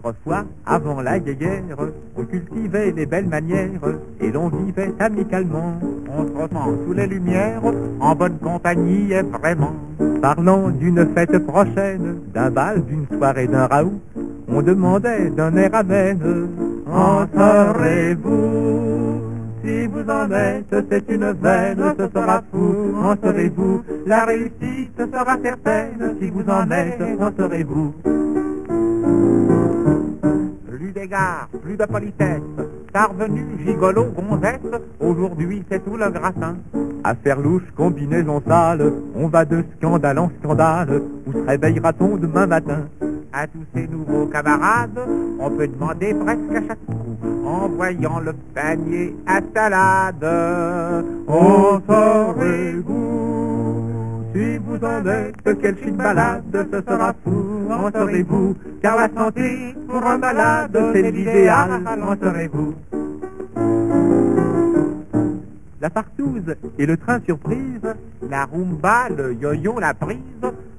Autrefois, avant la guerre, on cultivait les belles manières et l'on vivait amicalement, autrement sous les lumières, en bonne compagnie et vraiment. Parlant d'une fête prochaine, d'un bal, d'une soirée, d'un raout, on demandait d'un air amène: en serez-vous? Si vous en êtes, c'est une veine, ce sera fou. En serez-vous? La réussite sera certaine. Si vous en êtes, en serez-vous? Plus d'égards, plus de politesse, parvenu, gigolo, gonzesse, aujourd'hui c'est tout le gratin. Affaire louche, combinaison sale, on va de scandale en scandale, où se réveillera-t-on demain matin? À tous ces nouveaux camarades, on peut demander presque à chaque coup, en voyant le panier à salade. En serez-vous? Si vous en êtes, quelle chic balade, ce sera fou. En serez-vous? Car la santé pour un malade, c'est l'idéal. En serez-vous? La partouze et le train surprise, la rumba, le yo-yo, la prise.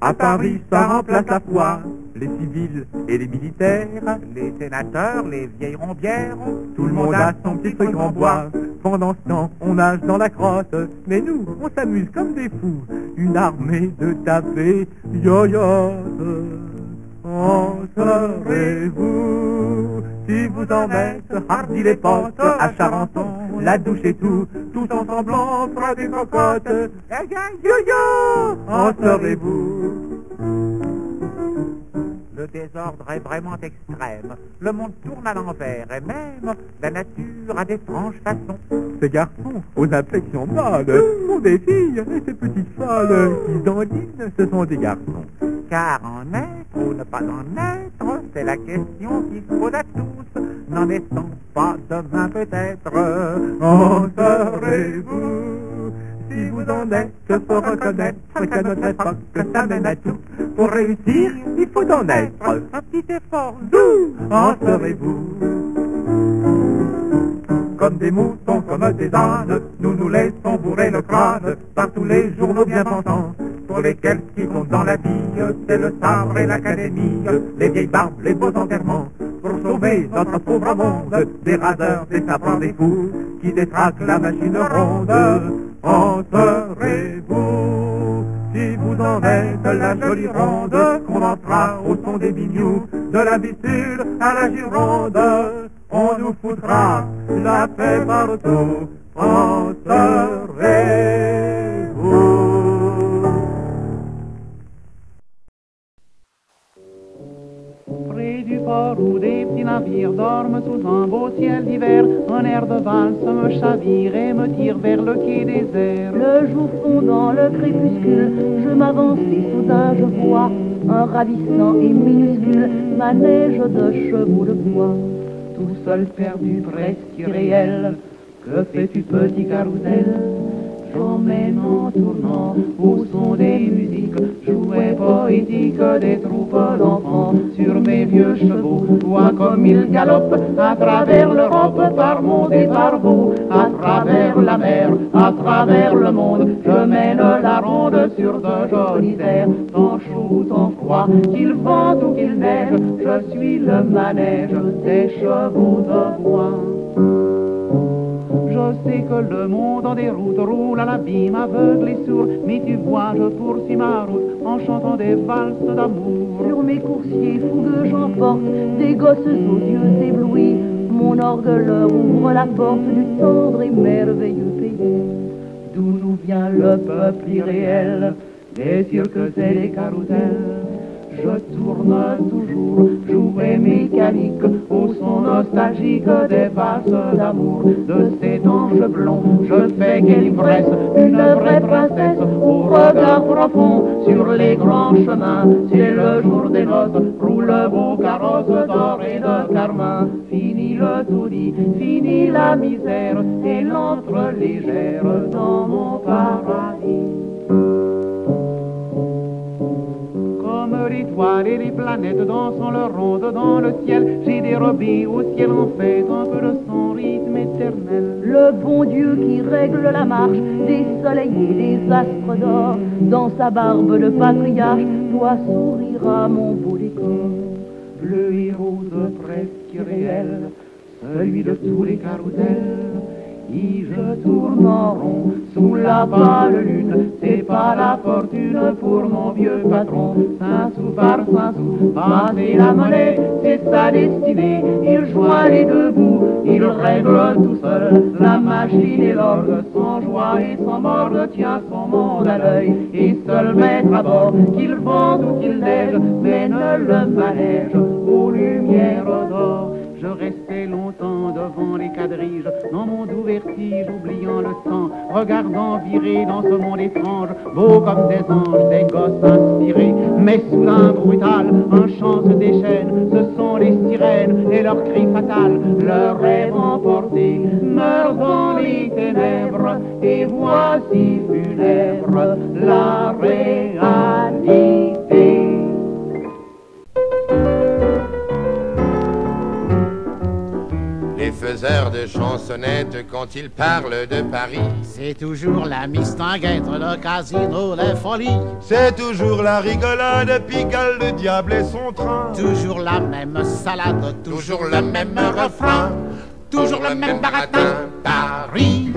À Paris, ça remplace la foi. Les civils et les militaires, les sénateurs, les vieilles rombières, tout le monde a son petit truc en bois. Pendant ce temps, on nage dans la crotte, mais nous, on s'amuse comme des fous. Une armée de tapés yo-yo. En serez-vous? Si vous en êtes, hardi les potes, à Charenton, la douche et tout, tous ensemble on fera des cocottes. Yo-yo! En serez-vous? Le désordre est vraiment extrême, le monde tourne à l'envers et même la nature a d'étranges façons. Ces garçons aux affections molles sont des filles et ces petites folles qui dandinent, ce sont des garçons. Car en être ou ne pas en être, c'est la question qu'il faut à tous, n'en étant pas demain peut-être. En serez-vous? Si vous en êtes, faut reconnaître qu'à notre époque, ça mène à tout. Pour réussir, il faut en être un petit effort doux. En serez-vous? Comme des moutons, comme des ânes, nous nous laissons bourrer le crâne par tous les journaux bien pensants, pour lesquels ce qui compte dans la vie, c'est le sabre et l'académie, les vieilles barbes, les beaux enterrements, pour sauver notre pauvre monde, des raseurs, des sapins, des fous, qui détraquent la machine ronde. En serez-vous? Si vous en êtes la jolie ronde, qu'on entrera au son des bignous, de la Vistule à la Gironde, on nous foutra la paix partout. En serez-vous? Près du port où des petits navires dorment sous un beau ciel d'hiver, un air de valse me chavire et me tire vers le quai désert. Le jour fondant, le crépuscule, je m'avance et soudain je vois un ravissant et minuscule manège de chevaux de bois. Tout seul perdu, presque irréel, que fais-tu petit carrousel? J'emmène en tournant au son des musiques, jouets poétiques des troupes d'enfants. Sur mes vieux chevaux, vois comme ils galopent à travers l'Europe, par monde et par bout, à travers la mer, à travers le monde. Je mène la ronde sur de jolis airs, tant chaud, tant froid, qu'il vente ou qu'il neige, je suis le manège des chevaux de bois. Je sais que le monde en déroute roule à l'abîme aveugle et sourd, mais tu vois, je poursuis ma route en chantant des valses d'amour. Sur mes coursiers fougueux j'emporte des gosses aux yeux éblouis. Mon orgue leur ouvre la porte du tendre et merveilleux pays. D'où nous vient le peuple irréel, des cirques et des carousels. Je tourne toujours, jouet mécanique, au son nostalgique des valses d'amour. De ces anges blonds, je fais quelle ivresse, une vraie princesse, au regard profond, sur les grands chemins. C'est le jour des noces, roule le beau carrosse d'or et de carmin. Fini le taudis, fini la misère, et l'entre légère dans mon paradis. L'étoile et les planètes dansant leur ronde dans le ciel, j'ai dérobé au ciel en fait un peu de son rythme éternel. Le bon Dieu qui règle la marche des soleils et des astres d'or, dans sa barbe de patriarche, doit sourire à mon beau décor. le héros de presque irréel, celui de tous les carousels. Qui je tourne en rond sous la pâle lune, c'est pas la fortune pour mon vieux patron. 5 sous par 5 sous, passer la monnaie, c'est sa destinée. Il joint les deux bouts, il règle tout seul la machine et l'orgue. Sans joie et sans morgue, tient son monde à l'œil. Et seul maître à bord, qu'il vente ou qu'il neige, mène le manège aux lumières d'or. Je restais longtemps devant les quadriges, dans mon doux vertige, oubliant le temps, regardant virer dans ce monde étrange, beau comme des anges, des gosses inspirés. Mais soudain brutal, un chant se déchaîne, ce sont les sirènes et leurs cris fatals, leurs rêves emportés, meurent dans les ténèbres, et voici funèbre la réalité. Les faiseurs de chansonnettes, quand ils parlent de Paris, c'est toujours la mistinguette, le casino, les folies. C'est toujours la rigolade, Pigalle, le diable et son train. Toujours la même salade, toujours le même refrain, toujours le même baratin. Paris,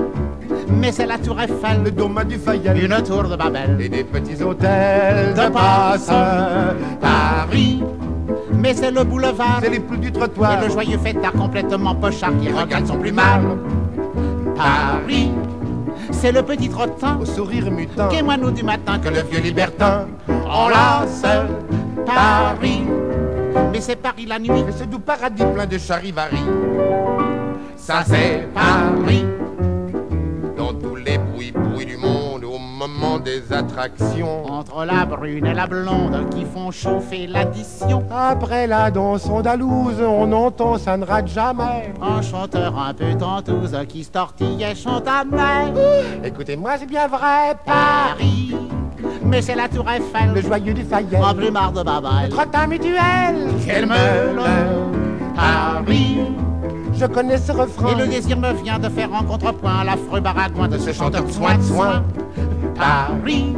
mais c'est la tour Eiffel, le dôme du Fayette, une tour de Babel et des petits hôtels de passe. Paris, mais c'est le boulevard, c'est les plus du trottoir, et le joyeux fêtard complètement pochard qui regarde son plumard. Paris, c'est le petit trottin au sourire mutin, qu'émoigne du matin que le vieux libertin enlace. Paris, mais c'est Paris la nuit, et ce doux paradis plein de charivari. ça c'est Paris. Dans tous les bruits du monde, au moment des attractions, entre la brune et la blonde qui font chauffer l'addition. Après la danse andalouse, on entend, ça ne rate jamais, Un chanteur un peu tentouse qui se tortille et chante à mer. Écoutez-moi, c'est bien vrai, Paris, mais c'est la tour Eiffel, le joyeux du Fayette, en plumard de Babel, le trottin mutuel. quel meule. Paris, Je connais ce refrain, et le désir me vient de faire en contrepoint l'affreux baragouin de ce chanteur de soin de soin. Paris,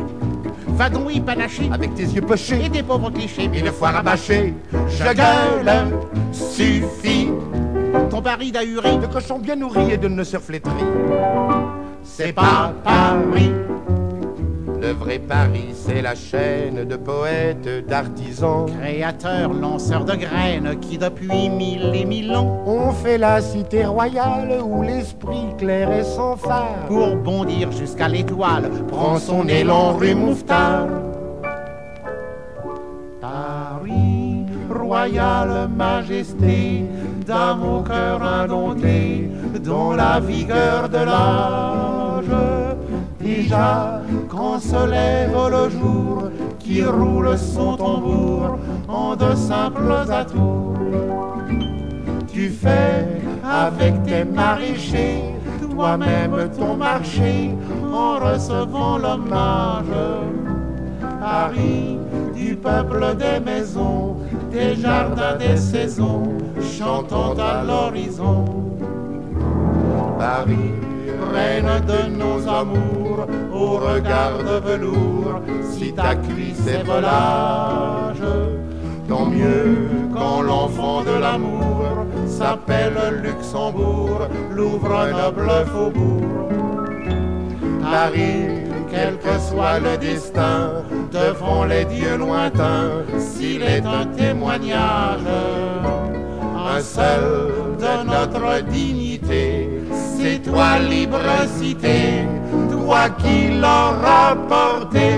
va donc y panacher avec tes yeux pochés et des pauvres clichés, et le foie rabâché. Je gueule, suffit. Ton Paris d'ahuri, de cochons bien nourris et de noceurs flétris. c'est pas Paris. le vrai Paris, c'est la chaîne de poètes, d'artisans, Créateurs, lanceurs de graines qui depuis 1000 et 1000 ans On fait la cité royale où l'esprit clair et sans phare pour bondir jusqu'à l'étoile prend son élan rue Mouffetard. Paris, royale majesté, dame au cœur indompté, dont la vigueur de l'âge. Déjà, quand se lève le jour, qui roule son tambour en de simples atours, tu fais avec tes maraîchers toi-même ton marché en recevant l'hommage. Paris, du peuple des maisons, des jardins, des saisons, chantant à l'horizon. Paris, reine de nos amours, au regard de velours, si ta cuisse est volage, tant mieux quand l'enfant de l'amour s'appelle Luxembourg, l'ouvre noble faubourg. Paris, quel que soit le destin, devant les dieux lointains, s'il est un témoignage, un seul de notre dignité, c'est toi libre cité, toi qui l'auras porté.